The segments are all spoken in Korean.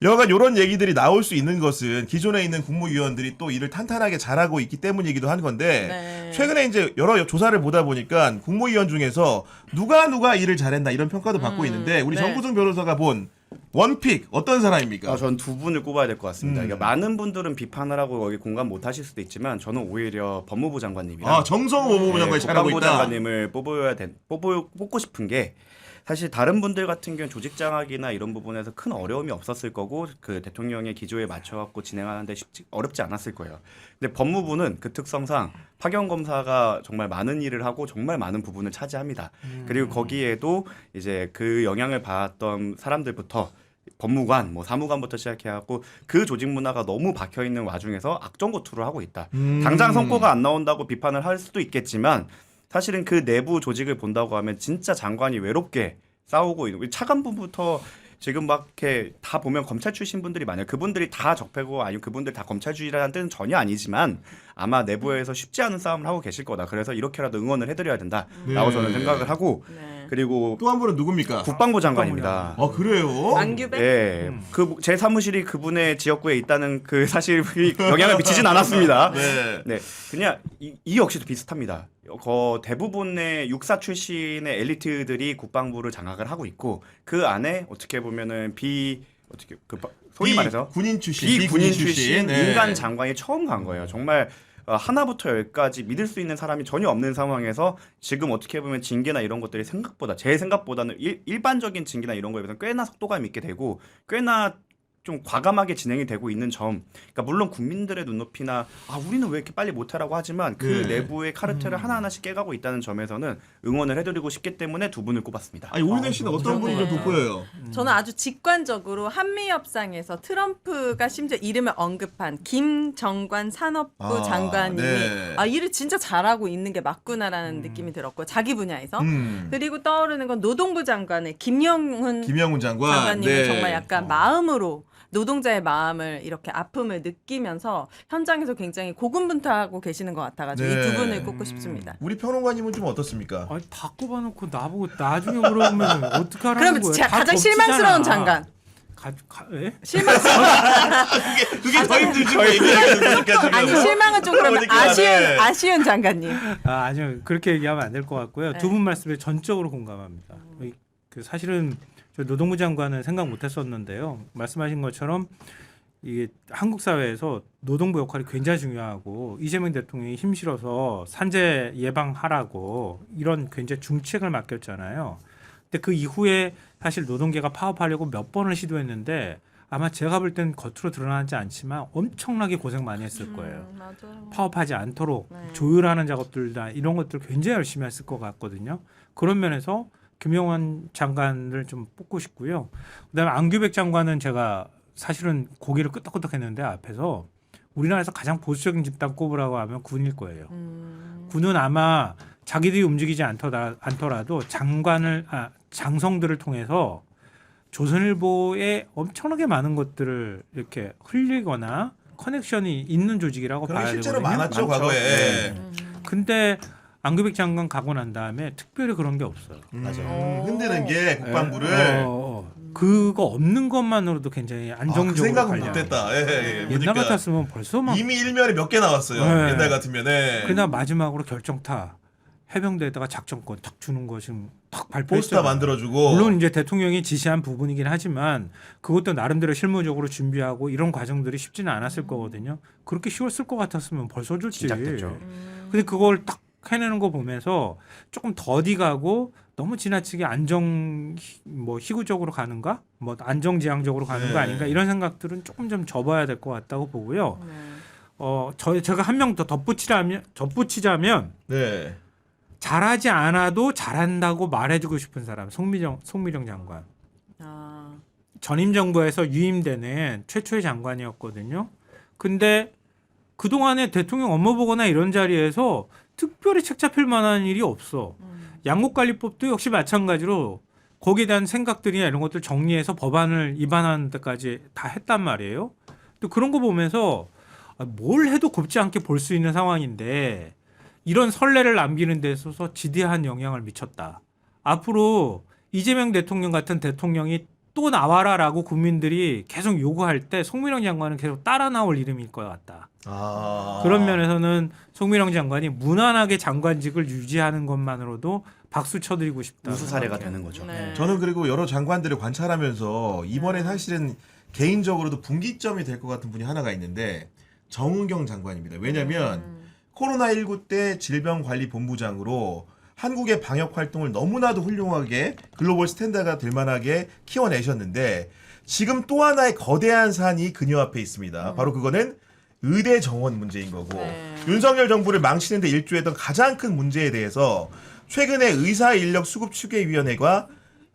여간 이런 얘기들이 나올 수 있는 것은 기존에 있는 국무위원들이 또 일을 탄탄하게 잘하고 있기 때문이기도 한 건데 네. 최근에 이제 여러 조사를 보다 보니까 국무위원 중에서 누가 일을 잘했나 이런 평가도 받고 있는데 우리 네. 정구승 변호사가 본 원픽 어떤 사람입니까? 전 두 분을 꼽아야 될 것 같습니다. 음. 그러니까 많은 분들은 비판을 하고 여기 공감 못 하실 수도 있지만 저는 오히려 법무부 장관님이랑 정성호 법무부 장관이 잘하고 국방부 있다. 장관님을 뽑고 싶은 게 사실 다른 분들 같은 경우는 조직 장악이나 이런 부분에서 큰 어려움이 없었을 거고 그 대통령의 기조에 맞춰갖고 진행하는데 어렵지 않았을 거예요. 근데 법무부는 그 특성상 파견 검사가 정말 많은 일을 하고 정말 많은 부분을 차지합니다. 그리고 거기에도 이제 그 영향을 받았던 사람들부터 법무관, 뭐 사무관부터 시작해갖고 그 조직 문화가 너무 박혀 있는 와중에서 악정고투를 하고 있다. 당장 성과가 안 나온다고 비판을 할 수도 있겠지만. 사실은 그 내부 조직을 본다고 하면 진짜 장관이 외롭게 싸우고 있는 차관부부터 지금 막 이렇게 다 보면 검찰 출신 분들이 많아요. 그분들이 다 적폐고 아니면 그분들 다 검찰주의라는 뜻은 전혀 아니지만 아마 내부에서 쉽지 않은 싸움을 하고 계실 거다. 그래서 이렇게라도 응원을 해드려야 된다라고 저는 생각을 하고 네. 그리고 또 한 분은 누굽니까? 국방부 장관입니다. 그래요? 안규백? 예, 제 사무실이 그분의 지역구에 있다는 그 사실이 영향을 미치진 않았습니다. 네. 네, 그냥 이 역시도 비슷합니다. 대부분의 육사 출신의 엘리트들이 국방부를 장악을 하고 있고 그 안에 어떻게 보면은 소위 말해서 군인 출신, 비군인 출신 네. 민간 장관이 처음 간 거예요. 정말 하나부터 열까지 믿을 수 있는 사람이 전혀 없는 상황에서 지금 어떻게 보면 징계나 이런 것들이 제 생각보다는 일반적인 징계나 이런 거에 비해서 꽤나 속도감 있게 되고 꽤나 좀 과감하게 진행이 되고 있는 점. 그러니까 물론 국민들의 눈높이나 우리는 왜 이렇게 빨리 못하라고 하지만 그 내부의 카르텔을 하나하나씩 깨가고 있다는 점에서는 응원을 해드리고 싶기 때문에 두 분을 꼽았습니다. 아니 오인혜 씨는 어떤 분이 좀 돋보여요? 저는 아주 직관적으로 한미 협상에서 트럼프가 심지어 이름을 언급한 김정관 산업부 장관님이 네. 일을 진짜 잘하고 있는 게 맞구나라는 느낌이 들었고 자기 분야에서 그리고 떠오르는 건 노동부 장관의 김영훈 장관. 장관님은 네. 정말 약간 마음으로 노동자의 마음을 이렇게 아픔을 느끼면서 현장에서 굉장히 고군분투하고 계시는 것 같아가지고 네. 이 두 분을 꼽고 싶습니다. 우리 평론가님은 좀 어떻습니까? 아니, 다 꼽아놓고 나보고 나중에 물어보면 어떡하라는 그러면 거예요? 제가 다 가장 겹치잖아. 실망스러운 장관. 예? 실망스러운 그게 더 힘들지 뭐 얘기하니까 지금. 아니 실망은 좀 그러면 그러니까, 네. 아쉬운 장관님. 아니요, 그렇게 얘기하면 안 될 것 같고요. 네. 두 분 말씀에 전적으로 공감합니다. 사실은 저 노동부 장관은 생각 못했었는데요. 말씀하신 것처럼 이게 한국 사회에서 노동부 역할이 굉장히 중요하고 이재명 대통령이 힘실어서 산재 예방하라고 이런 굉장히 중책을 맡겼잖아요. 근데 그 이후에 사실 노동계가 파업하려고 몇 번을 시도했는데 아마 제가 볼 땐 겉으로 드러나지 않지만 엄청나게 고생 많이 했을 거예요. 맞아요. 파업하지 않도록 네. 조율하는 작업들이나 이런 것들 굉장히 열심히 했을 것 같거든요. 그런 면에서 김영환 장관을 좀 뽑고 싶고요. 그다음에 안규백 장관은 제가 사실은 고개를 끄덕끄덕 했는데 앞에서 우리나라에서 가장 보수적인 집단 꼽으라고 하면 군일 거예요. 군은 아마 자기들이 움직이지 않더라도 장성들을 통해서 조선일보에 엄청나게 많은 것들을 이렇게 흘리거나 커넥션이 있는 조직이라고 그런 게 봐야 실제로 되거든요. 많았죠 많죠. 과거에. 네. 근데 안규백 장관 가고 난 다음에 특별히 그런 게 없어요. 흔드는 게 국방부를. 그거 없는 것만으로도 굉장히 그 안정적으로 생각은 관리하는 못했다. 예. 옛날 보니까 같았으면 벌써 막 이미 일면에 몇 개 나왔어요. 네. 옛날 같으면. 그나 마지막으로 결정타 해병대에다가 작전권 탁 주는 거 지금 탁 포스터 발표했잖아요. 만들어주고. 물론 이제 대통령이 지시한 부분이긴 하지만 그것도 나름대로 실무적으로 준비하고 이런 과정들이 쉽지는 않았을 거거든요. 그렇게 쉬웠을 것 같았으면 벌써 줬지. 진작됐죠. 근데 그걸 딱 해내는 거 보면서 조금 더디 가고 너무 지나치게 희구적으로 가는가? 안정지향적으로 가는 네. 거 아닌가? 이런 생각들은 조금 좀 접어야 될 것 같다고 보고요. 제가 한 명 더 덧붙이자면 네. 잘하지 않아도 잘한다고 말해주고 싶은 사람 송미정 장관. 전임 정부에서 유임되는 최초의 장관이었거든요. 근데 그동안에 대통령 업무 보거나 이런 자리에서 특별히 책 잡힐 만한 일이 없어. 양국관리법도 역시 마찬가지로 거기에 대한 생각들이나 이런 것들 정리해서 법안을 입안하는 데까지 다 했단 말이에요. 또 그런 거 보면서 뭘 해도 곱지 않게 볼 수 있는 상황인데 이런 선례를 남기는 데 있어서 지대한 영향을 미쳤다. 앞으로 이재명 대통령 같은 대통령이 또 나와라라고 국민들이 계속 요구할 때 송미령 장관은 계속 따라 나올 이름일 것 같다. 그런 면에서는 송미령 장관이 무난하게 장관직을 유지하는 것만으로도 박수 쳐드리고 싶다. 우수 사례가 되는 거죠. 네. 저는 그리고 여러 장관들을 관찰하면서 이번에 사실은 개인적으로도 분기점이 될 것 같은 분이 하나가 있는데 정은경 장관입니다. 왜냐하면 코로나19 때 질병관리본부장으로 한국의 방역 활동을 너무나도 훌륭하게 글로벌 스탠다드가 될 만하게 키워내셨는데 지금 또 하나의 거대한 산이 그녀 앞에 있습니다. 바로 그거는 의대 정원 문제인 거고 네. 윤석열 정부를 망치는 데 일조했던 가장 큰 문제에 대해서 최근에 의사인력수급추계위원회가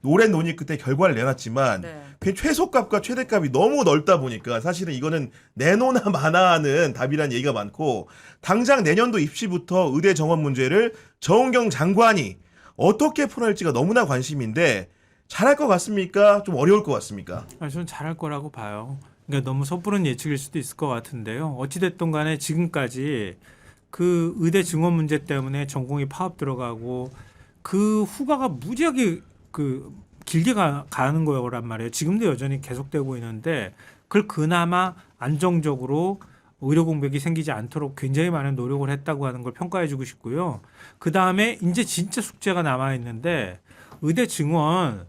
오랜 논의 끝에 결과를 내놨지만 네. 그 최소값과 최대값이 너무 넓다 보니까 사실은 이거는 내놓나 마나하는 답이란 얘기가 많고 당장 내년도 입시부터 의대 정원 문제를 정은경 장관이 어떻게 풀어낼지가 너무나 관심인데 잘할 것 같습니까? 좀 어려울 것 같습니까? 저는 잘할 거라고 봐요. 그러니까 너무 섣부른 예측일 수도 있을 것 같은데요. 어찌됐든 간에 지금까지 그 의대 증원 문제 때문에 전공이 파업 들어가고 그 후과가 무지하게 길게 가는 거란 말이에요. 지금도 여전히 계속되고 있는데 그걸 그나마 안정적으로 의료 공백이 생기지 않도록 굉장히 많은 노력을 했다고 하는 걸 평가해주고 싶고요. 그 다음에 이제 진짜 숙제가 남아 있는데 의대 증원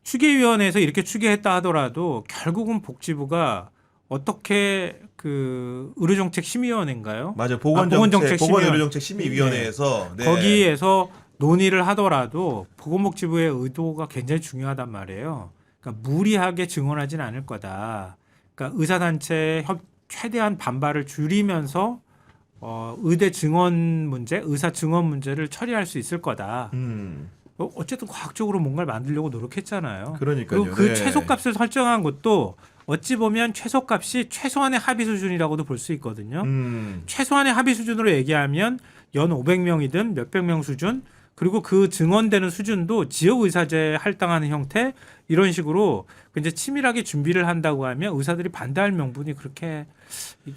추계위원회에서 이렇게 추계했다 하더라도 결국은 복지부가 어떻게 그 의료정책심의위원회인가요? 맞아요. 보건정책 보건의료정책심의위원회에서 네. 거기에서 논의를 하더라도 보건복지부의 의도가 굉장히 중요하단 말이에요. 그러니까 무리하게 증원하지는 않을 거다. 그러니까 의사단체의 최대한 반발을 줄이면서 의대 증원 문제, 의사 증원 문제를 처리할 수 있을 거다. 어쨌든 과학적으로 뭔가를 만들려고 노력했잖아요. 그러니까요. 그리고 그 네. 최소값을 설정한 것도 어찌 보면 최소값이 최소한의 합의 수준이라고도 볼 수 있거든요. 최소한의 합의 수준으로 얘기하면 연 500명이든 몇백 명 수준, 그리고 그 증언되는 수준도 지역 의사제 할당하는 형태 이런 식으로 이제 치밀하게 준비를 한다고 하면 의사들이 반대할 명분이 그렇게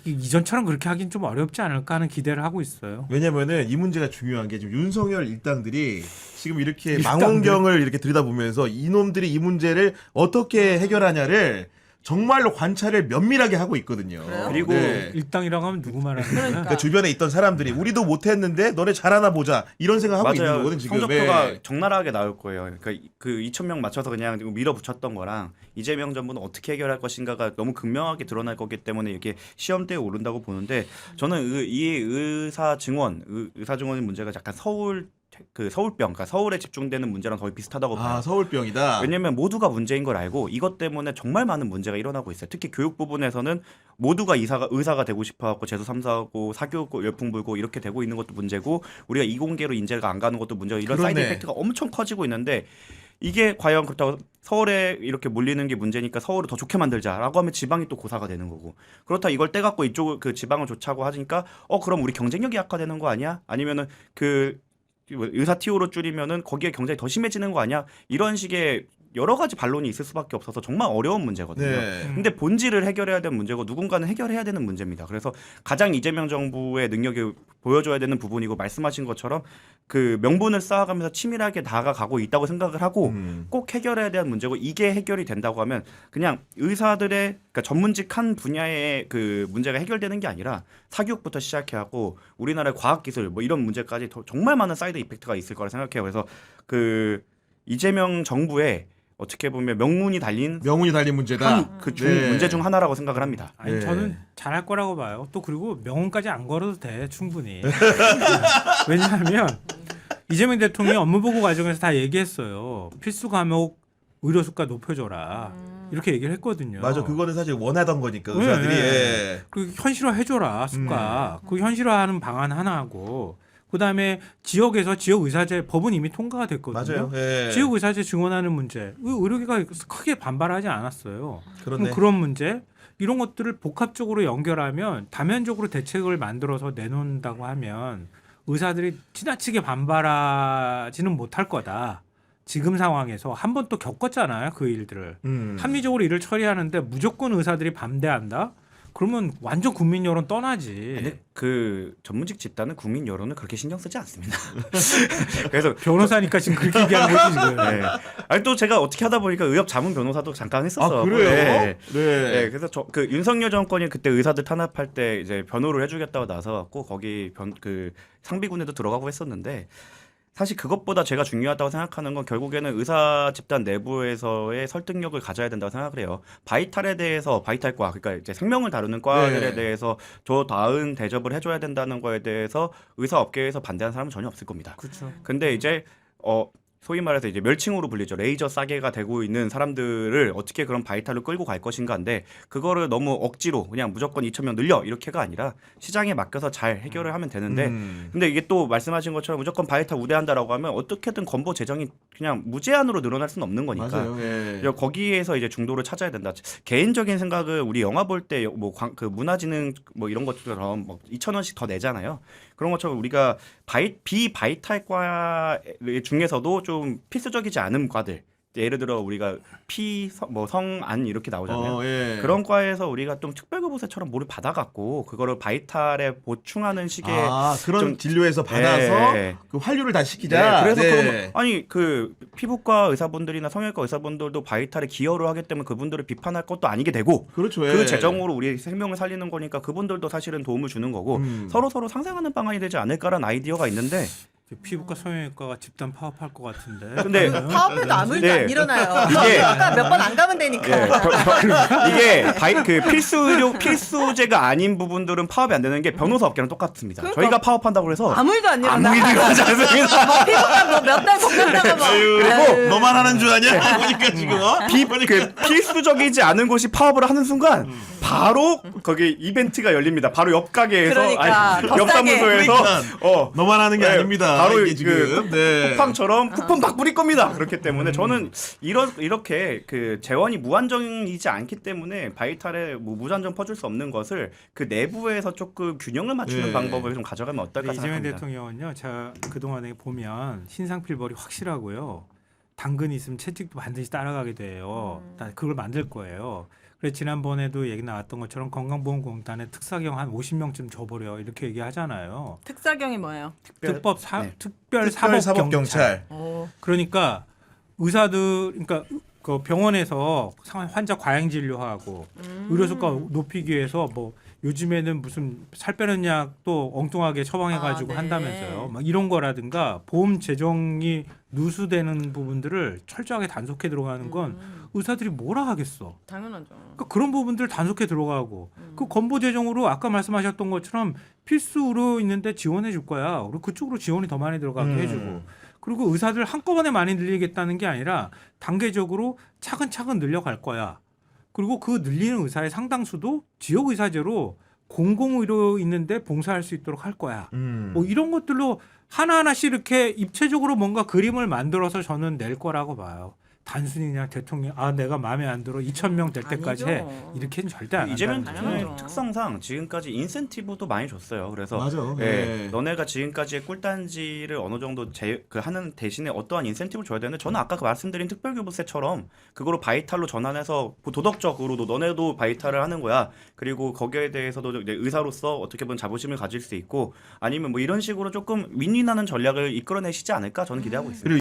이전처럼 그렇게 하긴 좀 어렵지 않을까 하는 기대를 하고 있어요. 왜냐면은 이 문제가 중요한 게 지금 윤석열 일당들이 지금 이렇게 망원경을 이렇게 들여다보면서 이놈들이 이 문제를 어떻게 해결하냐를 정말로 관찰을 면밀하게 하고 있거든요. 그래요? 그리고 일당이라고 하면 누구 말하는 거예요? 그러니까 주변에 있던 사람들이 우리도 못했는데 너네 잘하나 보자 이런 생각하고 있는 맞아요. 거거든 지금. 성적표가 네. 적나라하게 나올 거예요. 그러니까 그 2,000명 맞춰서 그냥 밀어붙였던 거랑 이재명 정부는 어떻게 해결할 것인가가 너무 극명하게 드러날 거기 때문에 이게 시험대에 오른다고 보는데 저는 이 의사 증원 문제가 약간 서울병, 그러니까 서울에 집중되는 문제랑 거의 비슷하다고 봐요. 아 서울병이다. 왜냐면 모두가 문제인 걸 알고 이것 때문에 정말 많은 문제가 일어나고 있어요. 특히 교육 부분에서는 모두가 의사가 되고 싶어갖고 재수 3사하고 사교육 열풍 불고 이렇게 되고 있는 것도 문제고 우리가 이공계로 인재가 안 가는 것도 문제고 이런 그러네. 사이드 이펙트가 엄청 커지고 있는데 이게 과연 그렇다고 서울에 이렇게 몰리는 게 문제니까 서울을 더 좋게 만들자라고 하면 지방이 또 고사가 되는 거고 그렇다 이걸 떼갖고 이쪽 그 지방을 좋자고 하니까 그럼 우리 경쟁력이 약화되는 거 아니야? 아니면은 의사 TO로 줄이면은 거기에 경쟁이 더 심해지는 거 아니야? 이런 식의 여러 가지 반론이 있을 수밖에 없어서 정말 어려운 문제거든요. 네. 근데 본질을 해결해야 되는 문제고 누군가는 해결해야 되는 문제입니다. 그래서 가장 이재명 정부의 능력이 보여줘야 되는 부분이고 말씀하신 것처럼 그 명분을 쌓아가면서 치밀하게 나아가고 있다고 생각을 하고 꼭 해결해야 되는 문제고 이게 해결이 된다고 하면 그냥 의사들의 그러니까 전문직 한 분야의 그 문제가 해결되는 게 아니라 사교육부터 시작해하고 우리나라의 과학기술 뭐 이런 문제까지 정말 많은 사이드 이펙트가 있을 거라 생각해요. 그래서 그 이재명 정부의 어떻게 보면 명운이 달린 문제다. 네. 문제 중 하나라고 생각을 합니다. 아니 네. 저는 잘할 거라고 봐요. 또 그리고 명언까지 안 걸어도 돼 충분히. 왜냐하면 이재명 대통령이 업무보고 과정에서 다 얘기했어요. 필수 과목 의료 수가 높여줘라 이렇게 얘기를 했거든요. 맞아, 그거는 사실 원하던 거니까 의사들이. 네. 예. 그 현실화 해줘라 수가. 그 현실화하는 방안 하나 하고. 그다음에 지역에서 지역 의사제 법은 이미 통과가 됐거든요. 맞아요. 예. 지역 의사제 증원하는 문제, 의료계가 크게 반발하지 않았어요. 그렇네. 그럼 그런 문제 이런 것들을 복합적으로 연결하면 다면적으로 대책을 만들어서 내놓는다고 하면 의사들이 지나치게 반발하지는 못할 거다. 지금 상황에서 한 번 또 겪었잖아요. 그 일들을. 합리적으로 일을 처리하는데 무조건 의사들이 반대한다. 그러면 완전 국민 여론 떠나지. 근데 그 전문직 집단은 국민 여론을 그렇게 신경 쓰지 않습니다. 그래서 변호사니까 지금 그렇게 얘기하는 거지 지금. 네. 아니 또 제가 어떻게 하다 보니까 의협 자문 변호사도 잠깐 했었어요. 아, 그래요? 네. 네. 네, 그래서 그 윤석열 정권이 그때 의사들 탄압할 때 이제 변호를 해주겠다고 나서갖고 거기 그 상비군에도 들어가고 했었는데 사실 그것보다 제가 중요하다고 생각하는 건 결국에는 의사 집단 내부에서의 설득력을 가져야 된다고 생각을 해요. 바이탈에 대해서 바이탈과 그러니까 이제 생명을 다루는 과들에 네. 대해서 더 나은 대접을 해줘야 된다는 거에 대해서 의사 업계에서 반대하는 사람은 전혀 없을 겁니다. 그렇죠. 근데 이제 소위 말해서 이제 멸칭으로 불리죠. 레이저 싸게가 되고 있는 사람들을 어떻게 그런 바이탈로 끌고 갈 것인가인데 그거를 너무 억지로 그냥 무조건 2,000명 늘려 이렇게가 아니라 시장에 맡겨서 잘 해결을 하면 되는데 근데 이게 또 말씀하신 것처럼 무조건 바이탈 우대한다라고 하면 어떻게든 건보 재정이 그냥 무제한으로 늘어날 수는 없는 거니까 맞아요. 예. 거기에서 이제 중도를 찾아야 된다. 개인적인 생각은 우리 영화 볼 때 뭐 그 문화진흥 뭐 이런 것처럼 뭐 2,000원씩 더 내잖아요. 그런 것처럼 우리가 비바이탈과 중에서도 좀 필수적이지 않은 과들 예를 들어 우리가 성안 이렇게 나오잖아요. 예. 그런 과에서 우리가 좀 특별교부세처럼 뭐를 받아갖고 그거를 바이탈에 보충하는 식의 그런 좀- 진료에서 받아서 네. 그 환류를 다 시키자. 네, 그래서 네. 그러면 아니 그 피부과 의사분들이나 성형외과 의사분들도 바이탈에 기여를 하기 때문에 그분들을 비판할 것도 아니게 되고 그렇죠. 예. 그 재정으로 우리 생명을 살리는 거니까 그분들도 사실은 도움을 주는 거고 서로 상생하는 방안이 되지 않을까라는 아이디어가 있는데 피부과 성형외과가 집단 파업할 것 같은데. 근데 파업해도 아무 일도 네. 안 일어나요. 이게- 아까 몇 번 안 가면 되니까. 이게 그 필수제가 아닌 부분들은 파업이 안 되는 게 변호사 업계랑 똑같습니다. 그러니까. 저희가 파업한다고 해서 아무 일도 안 일어나. 아무 일도 일어나지 않습니다. 피부과 뭐몇달 공격다가 뭐. 그리고 너만 하는 줄 아냐? 보니까 지금 그 필수적이지 않은 곳이 파업을 하는 순간 바로 거기 이벤트가 열립니다. 바로 옆 가게에서 그러니까, 더 옆 싸게. 사무소에서 그러니까. 너만 하는 게 네, 아닙니다. 바로 이게 지금 네. 쿠팡처럼 쿠폰 막 뿌릴 겁니다. 그렇기 때문에 저는 이렇게 그 재원이 무한정이지 않기 때문에 바이탈에 뭐 무한정 퍼줄 수 없는 것을 그 내부에서 조금 균형을 맞추는 네. 방법을 좀 가져가면 어떨까 이재명 생각합니다. 대통령은요, 제가 그동안에 보면 신상필벌이 확실하고요. 당근이 있으면 채찍도 반드시 따라가게 돼요. 다 그걸 만들 거예요. 그래서 지난번에도 얘기 나왔던 것처럼 건강보험공단에 특사경 한 50명쯤 줘버려 이렇게 얘기하잖아요. 특사경이 뭐예요? 네. 특별사법경찰. 그러니까 의사들, 그러니까 그 병원에서 환자 과잉 진료하고 의료수가 높이기 위해서 뭐 요즘에는 무슨 살 빼는 약도 엉뚱하게 처방해가지고 네. 한다면서요. 막 이런 거라든가 보험 재정이 누수되는 부분들을 철저하게 단속해 들어가는 건 의사들이 뭐라 하겠어. 당연하죠. 그러니까 그런 부분들 단속해 들어가고 그 건보 재정으로 아까 말씀하셨던 것처럼 필수 의료 있는데 지원해 줄 거야. 그리고 그쪽으로 지원이 더 많이 들어가게 해주고. 그리고 의사들 한꺼번에 많이 늘리겠다는 게 아니라 단계적으로 차근차근 늘려갈 거야. 그리고 그 늘리는 의사의 상당수도 지역 의사제로 공공의료 있는데 봉사할 수 있도록 할 거야. 뭐 이런 것들로 하나하나씩 이렇게 입체적으로 뭔가 그림을 만들어서 저는 낼 거라고 봐요. 단순히 그냥 대통령 내가 마음에 안 들어 2,000명 될 때까지 해. 아니죠. 이렇게는 절대 안 이재명 한다는 거죠. 대통령의 당연하죠. 특성상 지금까지 인센티브도 많이 줬어요. 그래서 맞아. 예, 예. 너네가 지금까지의 꿀단지를 어느 정도 하는 대신에 어떠한 인센티브를 줘야 되는데 저는 아까 그 말씀드린 특별교부세처럼 그거로 바이탈로 전환해서 도덕적으로도 너네도 바이탈을 하는 거야. 그리고 거기에 대해서도 이제 의사로서 어떻게 보면 자부심을 가질 수 있고 아니면 뭐 이런 식으로 조금 윈윈하는 전략을 이끌어내시지 않을까 저는 기대하고 있습니다. 그리고